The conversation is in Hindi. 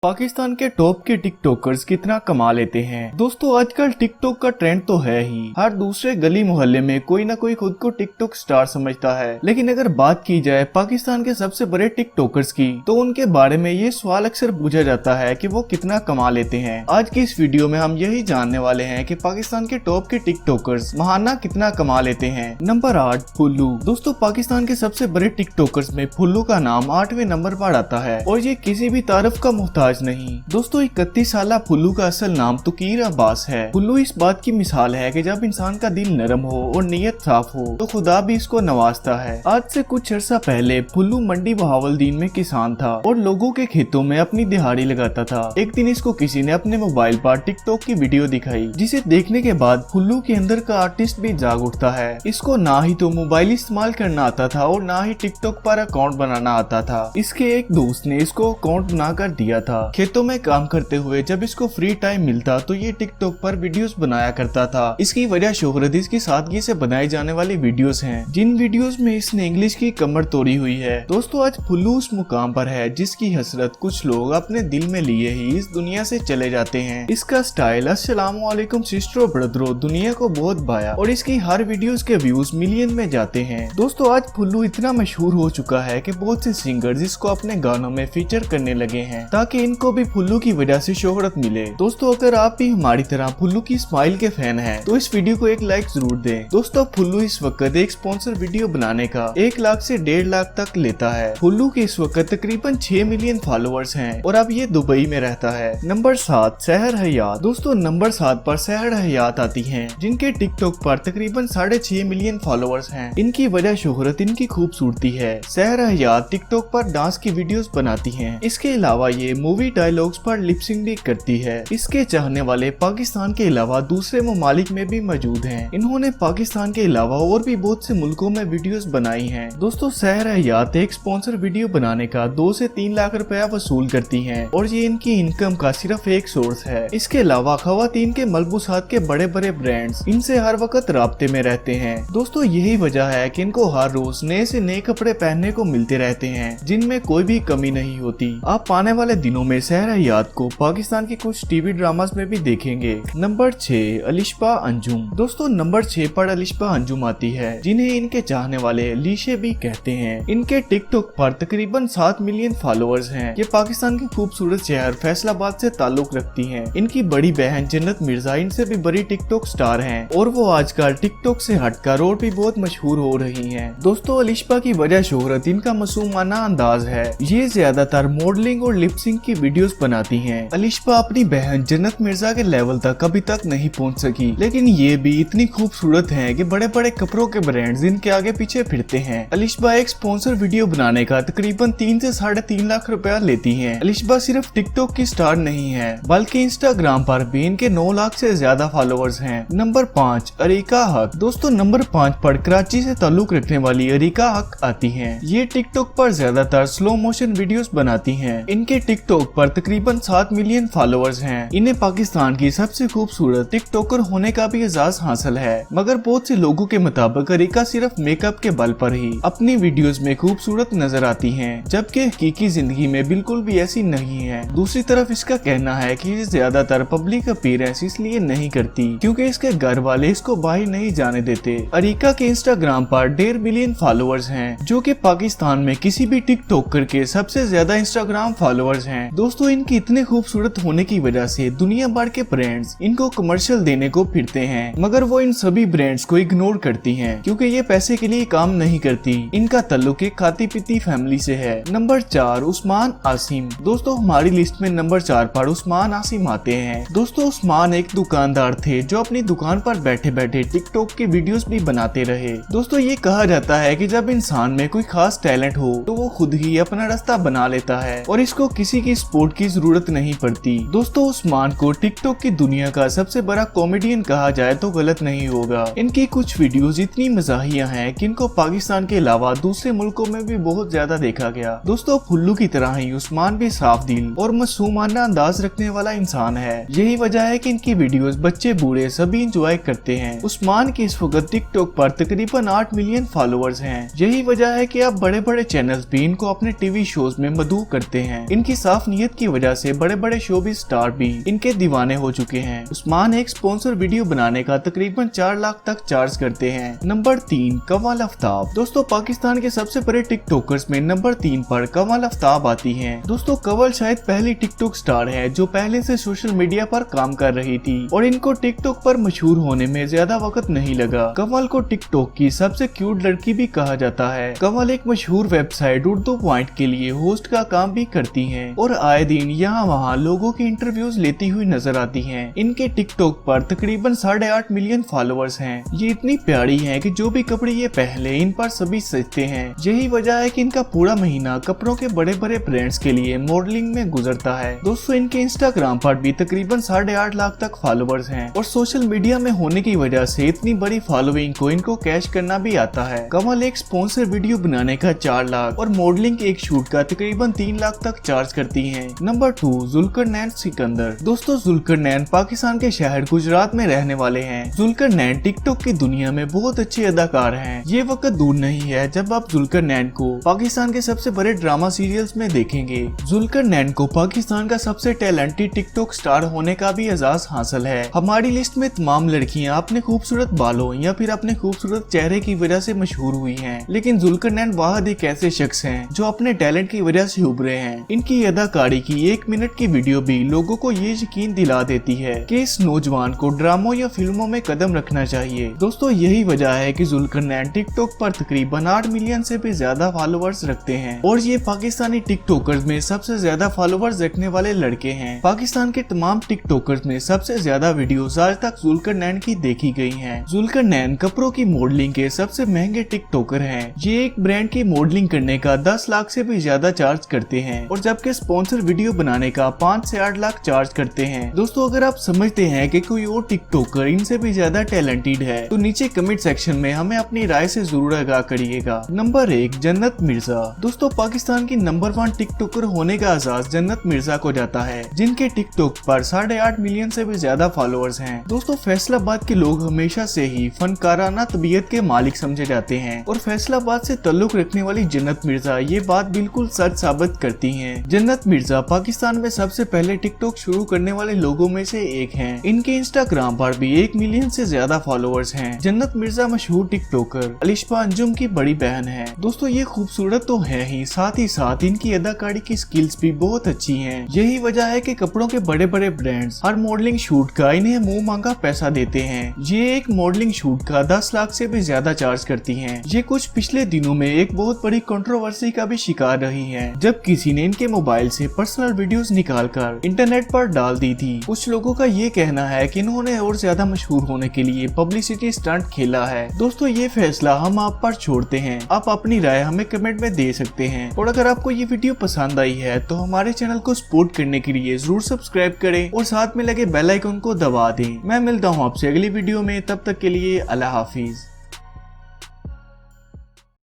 पाकिस्तान के टॉप के टिकटॉकर्स कितना कमा लेते हैं। दोस्तों आजकल टिकटॉक का ट्रेंड तो है ही, हर दूसरे गली मोहल्ले में कोई ना कोई खुद को टिकटॉक स्टार समझता है। लेकिन अगर बात की जाए पाकिस्तान के सबसे बड़े टिकटॉकर्स की, तो उनके बारे में ये सवाल अक्सर पूछा जाता है कि वो कितना कमा लेते हैं। आज की इस वीडियो में हम यही जानने वाले हैं कि पाकिस्तान के टॉप के टिकटॉकर्स महाना कितना कमा लेते हैं। नंबर 8, फुल्लू। दोस्तों पाकिस्तान के सबसे बड़े टिकटॉकर्स में फुल्लू का नाम 8वें नंबर पर आता है और ये किसी भी तारीफ का मोहताज नहीं। दोस्तों 31 साल फुल्लू का असल नाम तुकीर अब्बास है। फुल्लू इस बात की मिसाल है कि जब इंसान का दिल नरम हो और नीयत साफ हो तो खुदा भी इसको नवाजता है। आज से कुछ अर्सा पहले फुल्लू मंडी बहावलदीन में किसान था और लोगों के खेतों में अपनी दिहाड़ी लगाता था। एक दिन इसको किसी ने अपने मोबाइल पर टिकटॉक की वीडियो दिखाई, जिसे देखने के बाद फुल्लू के अंदर का आर्टिस्ट भी जाग उठता है। इसको ना ही तो मोबाइल इस्तेमाल करना आता था और ना ही टिकटॉक पर अकाउंट बनाना आता था। इसके एक दोस्त ने इसको अकाउंट बना कर दिया था। खेतों में काम करते हुए जब इसको फ्री टाइम मिलता तो ये टिकटॉक पर वीडियोस बनाया करता था। इसकी वजह शोहरत इसकी सादगी से बनाई जाने वाली वीडियोस हैं, जिन वीडियोस में इसने इंग्लिश की कमर तोड़ी हुई है। दोस्तों आज फुल्लू उस मुकाम पर है जिसकी हसरत कुछ लोग अपने दिल में लिए ही इस दुनिया से चले जाते हैं। इसका स्टाइल अस्सलामुअलैकुम सिस्टरों ब्रदरों दुनिया को बहुत भाया और इसकी हर वीडियोस के व्यूज मिलियन में जाते हैं। दोस्तों आज फुल्लू इतना मशहूर हो चुका है कि बहुत से सिंगर्स इसको अपने गानों में फीचर करने लगे हैं ताकि इनको भी फुल्लू की वजह से शोहरत मिले। दोस्तों अगर आप भी हमारी तरह फुल्लू की स्माइल के फैन हैं, तो इस वीडियो को एक लाइक जरूर दें। दोस्तों फुल्लू इस वक्त एक स्पॉन्सर वीडियो बनाने का 1 लाख से 1.5 लाख तक लेता है। फुल्लू के इस वक्त तकरीबन 6 मिलियन फॉलोअर्स हैं और अब ये दुबई में रहता है। नंबर 7, सहर हयात। दोस्तों नंबर 7 पर सहर हयात आती हैं, जिनके टिकटॉक पर तकरीबन 6.5 मिलियन फॉलोअर्स हैं। इनकी वजह शोहरत इनकी खूबसूरती है। सहर हयात टिकटॉक पर डांस की वीडियोस बनाती हैं। इसके अलावा ये मूवी डायलॉग्स पर लिपसिंग भी करती है। इसके चाहने वाले पाकिस्तान के अलावा दूसरे ममालिक में भी मौजूद हैं। इन्होंने पाकिस्तान के अलावा और भी बहुत से मुल्कों में वीडियोस बनाई हैं। दोस्तों सहर हयात एक स्पॉन्सर वीडियो बनाने का 2 से 3 लाख रुपया वसूल करती हैं और ये इनकी इनकम का सिर्फ एक सोर्स है। इसके अलावा खवातीन के मलबूसात के बड़े बड़े ब्रांड्स इनसे हर वक्त राब्ते में रहते हैं। दोस्तों यही वजह है कि इनको हर रोज नए से नए कपड़े पहनने को मिलते रहते हैं, जिनमें कोई भी कमी नहीं होती। आप आने वाले दिनों में सहर हयात को पाकिस्तान के कुछ टीवी ड्रामास में भी देखेंगे। नंबर 6, अलिशबा अंजुम। दोस्तों नंबर 6 पर अलिशबा अंजुम आती है, जिन्हें इनके चाहने वाले लीशे भी कहते हैं। इनके टिकटॉक पर तकरीबन 7 मिलियन फॉलोअर्स हैं। ये पाकिस्तान के खूबसूरत शहर फैसलाबाद से ताल्लुक रखती हैं। इनकी बड़ी बहन जन्नत मिर्जा इनसे भी बड़ी टिकटॉक स्टार हैं और वो आजकल टिकटॉक से हटकर और भी बहुत मशहूर हो रही हैं। दोस्तों अलिशबा की वजह शोहरत इनका मासूमाना अंदाज है। ये ज्यादातर मॉडलिंग और लिपसिंग की वीडियोस बनाती हैं। अलिशबा अपनी बहन जन्नत मिर्जा के लेवल तक अभी तक नहीं पहुंच सकी, लेकिन ये भी इतनी खूबसूरत हैं कि बड़े बड़े कपड़ों के ब्रांड्स इनके आगे पीछे फिरते हैं। अलिशबा एक स्पॉन्सर वीडियो बनाने का तकरीबन 3 से 3.5 लाख रुपया लेती हैं। अलिशबा सिर्फ टिकटॉक की स्टार नहीं है, बल्कि इंस्टाग्राम पर भी इनके 9 लाख से ज्यादा फॉलोअर्स हैं। नंबर 5, अरीका हक। दोस्तों नंबर 5 पर कराची से ताल्लुक रखने वाली अरीका हक आती हैं। ये टिकटॉक पर ज्यादातर स्लो मोशन वीडियोस बनाती हैं। इनके टिकटॉक पर तकरीबन 7 मिलियन फॉलोअर्स हैं। इन्हें पाकिस्तान की सबसे खूबसूरत टिकटॉकर होने का भी एजाज हासिल है, मगर बहुत से लोगों के मुताबिक अरीका सिर्फ मेकअप के बल पर ही अपनी वीडियोस में खूबसूरत नजर आती हैं, जबकि हकीकी जिंदगी में बिल्कुल भी ऐसी नहीं है। दूसरी तरफ इसका कहना है कि ये ज्यादातर पब्लिक अपीयरेंस इसलिए नहीं करती क्योंकि इसके घर वाले इसको बाहर नहीं जाने देते। अरीका के इंस्टाग्राम पर 1.5 मिलियन फॉलोअर्स हैं, जो कि पाकिस्तान में किसी भी टिकटॉकर के सबसे ज्यादा इंस्टाग्राम फॉलोअर्स हैं। दोस्तों इनकी इतने खूबसूरत होने की वजह से दुनिया भर के ब्रांड्स इनको कमर्शियल देने को फिरते हैं, मगर वो इन सभी ब्रांड्स को इग्नोर करती हैं क्योंकि ये पैसे के लिए काम नहीं करती। इनका ताल्लुक एक खाती पीती फैमिली से है। नंबर 4, उस्मान आसिम। दोस्तों हमारी लिस्ट में नंबर 4 पर उस्मान आसिम आते हैं। दोस्तों उस्मान एक दुकानदार थे जो अपनी दुकान पर बैठे बैठे टिकटॉक की वीडियोस भी बनाते रहे। दोस्तों ये कहा जाता है कि जब इंसान में कोई खास टैलेंट हो तो वो खुद ही अपना रास्ता बना लेता है और इसको किसी की सपोर्ट की जरूरत नहीं पड़ती। दोस्तों उस्मान को टिकटॉक की दुनिया का सबसे बड़ा कॉमेडियन कहा जाए तो गलत नहीं होगा। इनकी कुछ वीडियोस इतनी मजाहिया हैं कि इनको पाकिस्तान के अलावा दूसरे मुल्कों में भी बहुत ज्यादा देखा गया। दोस्तों फुल्लू की तरह ही उस्मान भी साफ दिल और मासूमाना अंदाज रखने वाला इंसान है। यही वजह है कि इनकी वीडियोस बच्चे बूढ़े सभी इंजॉय करते हैं। उस्मान की इस वक्त टिकटॉक पर तकरीबन 8 मिलियन फॉलोअर्स हैं। यही वजह है कि अब बड़े बड़े चैनल्स भी इनको अपने टीवी शोज में मदऊ करते हैं। इनकी साफ साफ नीयत की वजह से बड़े बड़े शोबिज स्टार भी इनके दीवाने हो चुके हैं। उस्मान एक स्पॉन्सर वीडियो बनाने का तकरीबन 4 लाख तक चार्ज करते हैं। नंबर 3, कमल आफ्ताब। दोस्तों पाकिस्तान के सबसे बड़े टिकटॉकर्स में नंबर 3 पर कमल आफ्ताब आती हैं। दोस्तों कमल शायद पहली टिकटॉक स्टार है जो पहले से सोशल मीडिया पर काम कर रही थी और इनको टिकटॉक पर मशहूर होने में ज्यादा वक्त नहीं लगा। कमल को टिकटॉक की सबसे क्यूट लड़की भी कहा जाता है। कमल एक मशहूर वेबसाइट उर्दू पॉइंट के लिए होस्ट का काम भी करती हैं और आए दिन यहाँ वहाँ लोगों के इंटरव्यूज लेती हुई नजर आती हैं। इनके टिकटॉक पर तकरीबन 8.5 मिलियन फॉलोअर्स हैं। ये इतनी प्यारी हैं कि जो भी कपड़े ये पहले इन पर सभी सजते हैं। यही वजह है कि इनका पूरा महीना कपड़ों के बड़े बड़े ब्रांड्स के लिए मॉडलिंग में गुजरता है। दोस्तों इनके इंस्टाग्राम पर भी तकरीबन 8.5 लाख तक फॉलोअर्स हैं और सोशल मीडिया में होने की वजह से इतनी बड़ी फॉलोइंग को इनको कैश करना भी आता है। कमल एक स्पॉन्सर वीडियो बनाने का 4 लाख और मॉडलिंग के एक शूट का तकरीबन 3 लाख तक चार्ज करती हैं। नंबर 2, जुल्करनैन सिकंदर। दोस्तों जुल्करनैन पाकिस्तान के शहर गुजरात में रहने वाले हैं। जुल्करनैन टिकटॉक की दुनिया में बहुत अच्छे अदाकार हैं। ये वक्त दूर नहीं है जब आप जुल्करनैन को पाकिस्तान के सबसे बड़े ड्रामा सीरियल्स में देखेंगे। जुल्करनैन को पाकिस्तान का सबसे टैलेंटेड टिकटॉक स्टार होने का भी एजाज हासिल है। हमारी लिस्ट में तमाम लड़कियां अपने खूबसूरत बालों या फिर अपने खूबसूरत चेहरे की वजह से मशहूर हुई हैं, लेकिन जुल्करनैन वाहिद एक ऐसे शख्स हैं जो अपने टैलेंट की वजह से उभरे हैं। इनकी अदाकारी की 1 मिनट की वीडियो भी लोगों को ये यकीन दिला देती है कि इस नौजवान को ड्रामों या फिल्मों में कदम रखना चाहिए। दोस्तों यही वजह है कि जुल्करनैन टिकटॉक पर तकरीबन 8 मिलियन से भी ज्यादा फॉलोअर्स रखते हैं और ये पाकिस्तानी टिकटॉकर्स में सबसे ज्यादा फॉलोअर्स रखने वाले लड़के हैं। पाकिस्तान के तमाम टिकटॉकर्स में सबसे ज्यादा वीडियोस आज तक जुल्करनैन की देखी गई हैं। जुल्करनैन कपड़ों की मॉडलिंग के सबसे महंगे टिकटॉकर हैं। ये एक ब्रांड की मॉडलिंग करने का 10 लाख से भी ज्यादा चार्ज करते हैं और जबकि स्पॉन्सर वीडियो बनाने का 5 से 8 लाख चार्ज करते हैं। दोस्तों अगर आप समझते हैं कि कोई और टिकटॉकर इनसे भी ज्यादा टैलेंटेड है तो नीचे कमेंट सेक्शन में हमें अपनी राय से जरूर आगाह करिएगा। नंबर 1, जन्नत मिर्जा। दोस्तों पाकिस्तान की नंबर 1 टिकटॉकर होने का एजाज जन्नत मिर्जा को जाता है, जिनके टिकटॉक पर 8.5 मिलियन से भी ज्यादा फॉलोअर्स हैं। दोस्तों फैसलाबाद के लोग हमेशा से ही फनकाराना तबीयत के मालिक समझे जाते हैं और फैसलाबाद से ताल्लुक रखने वाली जन्नत मिर्जा ये बात बिल्कुल सच साबित करती हैं। जन्नत मिर्जा पाकिस्तान में सबसे पहले टिकटॉक शुरू करने वाले लोगों में से एक हैं। इनके इंस्टाग्राम पर भी 1 मिलियन से ज्यादा फॉलोअर्स हैं। जन्नत मिर्जा मशहूर टिकटॉकर अलिशा अंजुम की बड़ी बहन है। दोस्तों ये खूबसूरत तो है ही, साथ ही साथ इनकी अदाकारी की स्किल्स भी बहुत अच्छी हैं। यही वजह है कि कपड़ों के बड़े बड़े ब्रांड्स हर मॉडलिंग शूट का इन्हें मुंह मांगा पैसा देते हैं। ये एक मॉडलिंग शूट का 10 लाख से भी ज्यादा चार्ज करती हैं। ये कुछ पिछले दिनों में एक बहुत बड़ी कंट्रोवर्सी का भी शिकार रही हैं, जब किसी ने इनके मोबाइल से पर्सनल वीडियोस निकालकर इंटरनेट पर डाल दी थी। कुछ लोगों का ये कहना है कि इन्होंने और ज्यादा मशहूर होने के लिए पब्लिसिटी स्टंट खेला है। दोस्तों ये फैसला हम आप पर छोड़ते हैं, आप अपनी राय हमें कमेंट में दे सकते हैं और अगर आपको ये वीडियो पसंद आई है तो हमारे चैनल को सपोर्ट करने के लिए जरूर सब्सक्राइब करें और साथ में लगे बेल आइकन को दबा दें। मैं मिलता हूँ आपसे अगली वीडियो में, तब तक के लिए अल्लाह हाफिज।